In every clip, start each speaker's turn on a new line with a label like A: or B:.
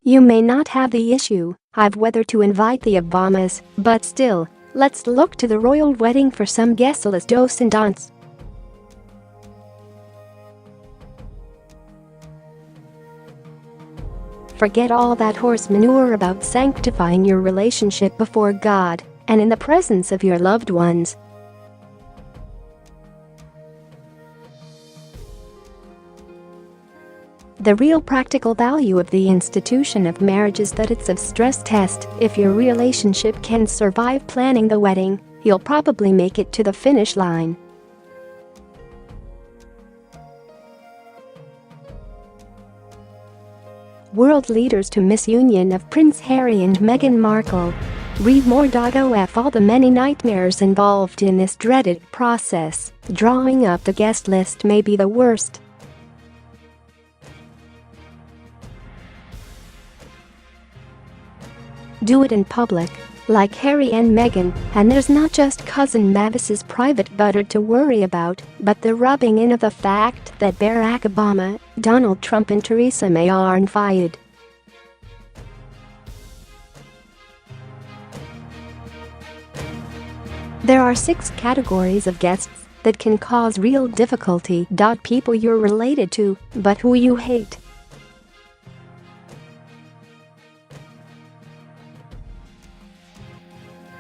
A: You may not have the issue of whether to invite the Obamas, but still, let's look to the royal wedding for some guest list dos and don'ts. Forget all that horse manure about sanctifying your relationship before God and in the presence of your loved ones. The real practical value of the institution of marriage is that it's a stress test. If your relationship can survive planning the wedding, you'll probably make it to the finish line. World leaders to Miss Union of Prince Harry and Meghan Markle. Read more. Of all the many nightmares involved in this dreaded process, drawing up the guest list may be the worst. Do it in public, like Harry and Meghan, and there's not just cousin Mavis's private butter to worry about, but the rubbing in of the fact that Barack Obama, Donald Trump and Theresa May are invited. There are 6 categories of guests that can cause real difficulty. People you're related to, but who you hate.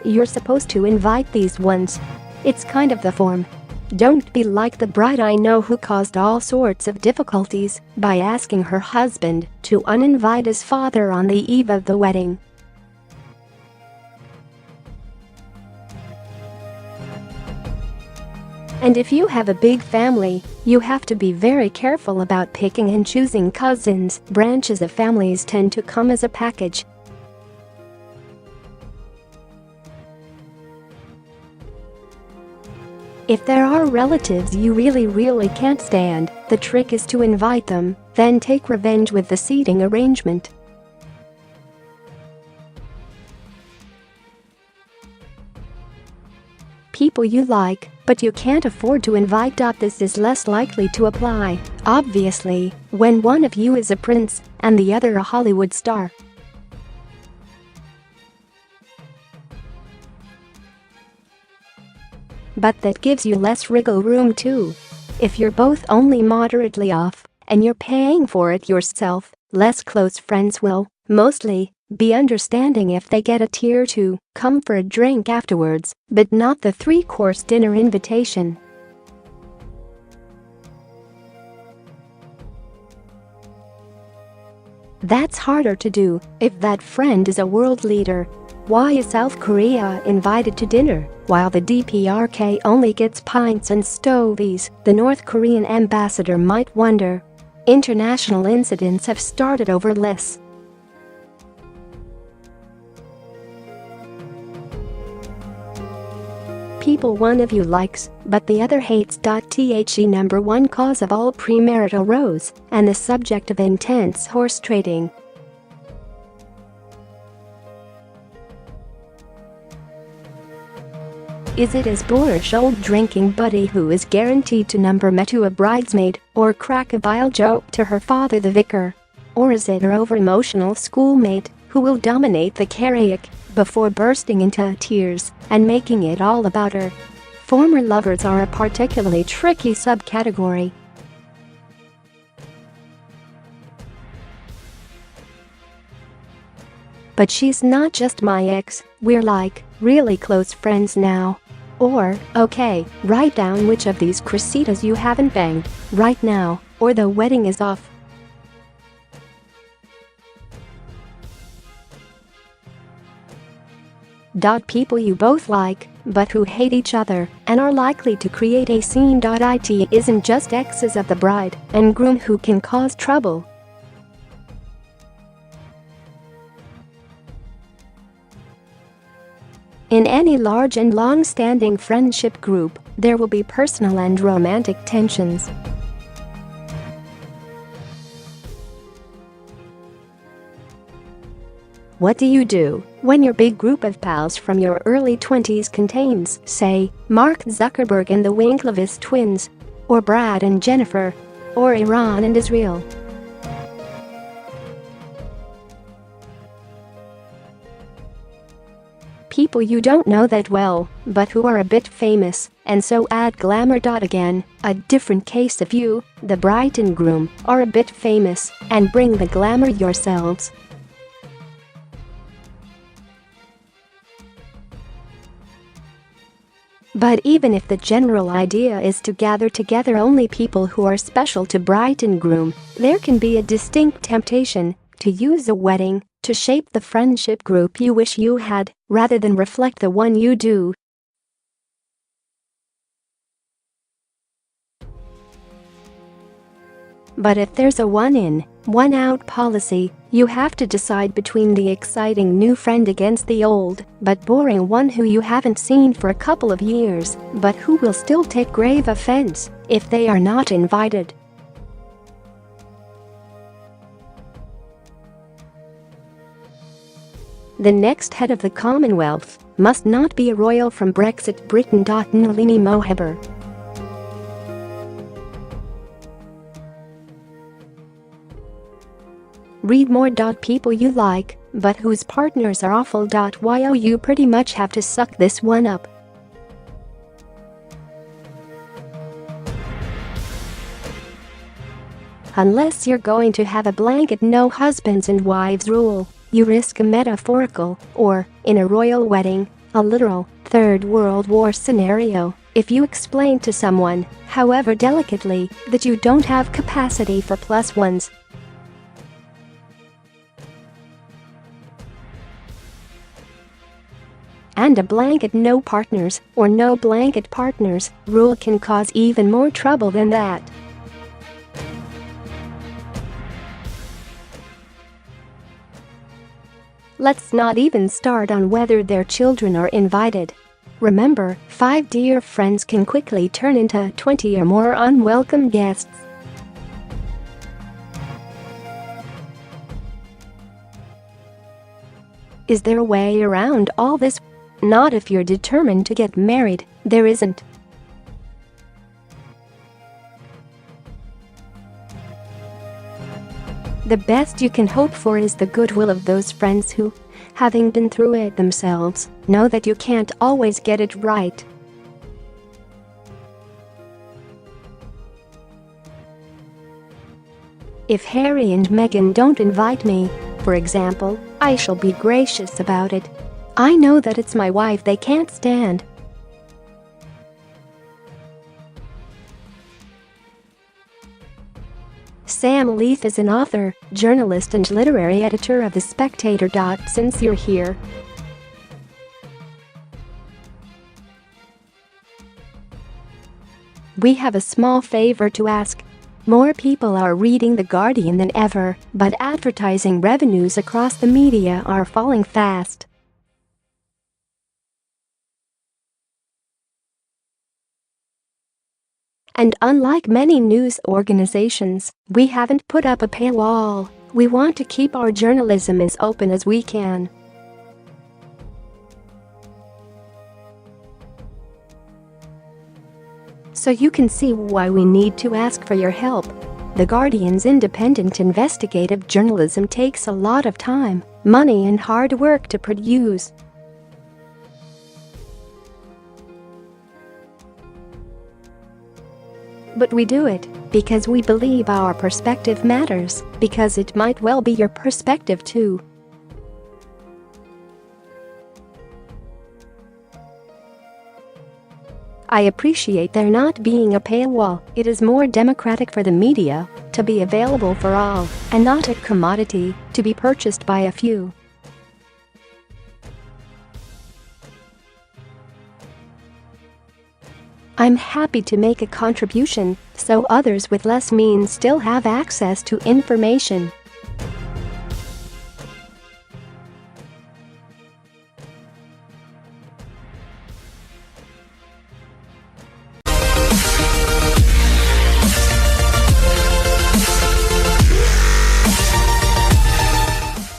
A: You're supposed to invite these ones. It's kind of the form. Don't be like the bride I know who caused all sorts of difficulties by asking her husband to uninvite his father on the eve of the wedding. And if you have a big family, you have to be very careful about picking and choosing cousins. Branches of families tend to come as a package. If there are relatives you really can't stand, the trick is to invite them, then take revenge with the seating arrangement. People you like, but you can't afford to invite. This is less likely to apply, obviously, when one of you is a prince and the other a Hollywood star. But that gives you less wriggle room too. If you're both only moderately off and you're paying for it yourself, less close friends will, mostly, be understanding if they get a tier to come for a drink afterwards, but not the 3-course dinner invitation. That's harder to do if that friend is a world leader. Why is South Korea invited to dinner, while the DPRK only gets pints and stovies? The North Korean ambassador might wonder. International incidents have started over this. People one of you likes, but the other hates. The number 1 cause of all premarital woes, and the subject of intense horse trading. Is it his boorish old drinking buddy who is guaranteed to number me to a bridesmaid or crack a vile joke to her father the vicar? Or is it her over-emotional schoolmate who will dominate the karaoke before bursting into tears and making it all about her? Former lovers are a particularly tricky subcategory. But she's not just my ex, we're like, really close friends now. Or, okay, write down which of these Cressitas you haven't banged right now, or the wedding is off. People you both like, but who hate each other and are likely to create a scene. It isn't just exes of the bride and groom who can cause trouble. In any large and long-standing friendship group, there will be personal and romantic tensions. What do you do when your big group of pals from your early 20s contains, say, Mark Zuckerberg and the Winklevoss twins? Or Brad and Jennifer? Or Iran and Israel? People you don't know that well, but who are a bit famous, and so add glamour. Again, a different case if you, the bride and groom, are a bit famous and bring the glamour yourselves. But even if the general idea is to gather together only people who are special to bride and groom, there can be a distinct temptation to use a wedding to shape the friendship group you wish you had, rather than reflect the one you do. But if there's a one-in, one-out policy, you have to decide between the exciting new friend against the old but boring one who you haven't seen for a couple of years, but who will still take grave offense if they are not invited. The next head of the Commonwealth must not be a royal from Brexit Britain. Nalini Mohabir. Read more. People you like, but whose partners are awful. Yo, you pretty much have to suck this one up. Unless you're going to have a blanket no husbands and wives rule, you risk a metaphorical, or, in a royal wedding, a literal, Third World War scenario if you explain to someone, however delicately, that you don't have capacity for plus ones. And a blanket no partners or no blanket partners rule can cause even more trouble than that. Let's not even start on whether their children are invited. Remember, 5 dear friends can quickly turn into 20 or more unwelcome guests. Is there a way around all this? Not if you're determined to get married, there isn't. The best you can hope for is the goodwill of those friends who, having been through it themselves, know that you can't always get it right. If Harry and Meghan don't invite me, for example, I shall be gracious about it. I know that it's my wife they can't stand. Sam Leith is an author, journalist and literary editor of The Spectator. Since you're here, we have a small favor to ask. More people are reading The Guardian than ever, but advertising revenues across the media are falling fast. And unlike many news organizations, we haven't put up a paywall. We want to keep our journalism as open as we can. So you can see why we need to ask for your help. The Guardian's independent investigative journalism takes a lot of time, money and hard work to produce. But we do it because we believe our perspective matters, because it might well be your perspective too. I appreciate there not being a paywall. It is more democratic for the media to be available for all and not a commodity to be purchased by a few. I'm happy to make a contribution so others with less means still have access to information.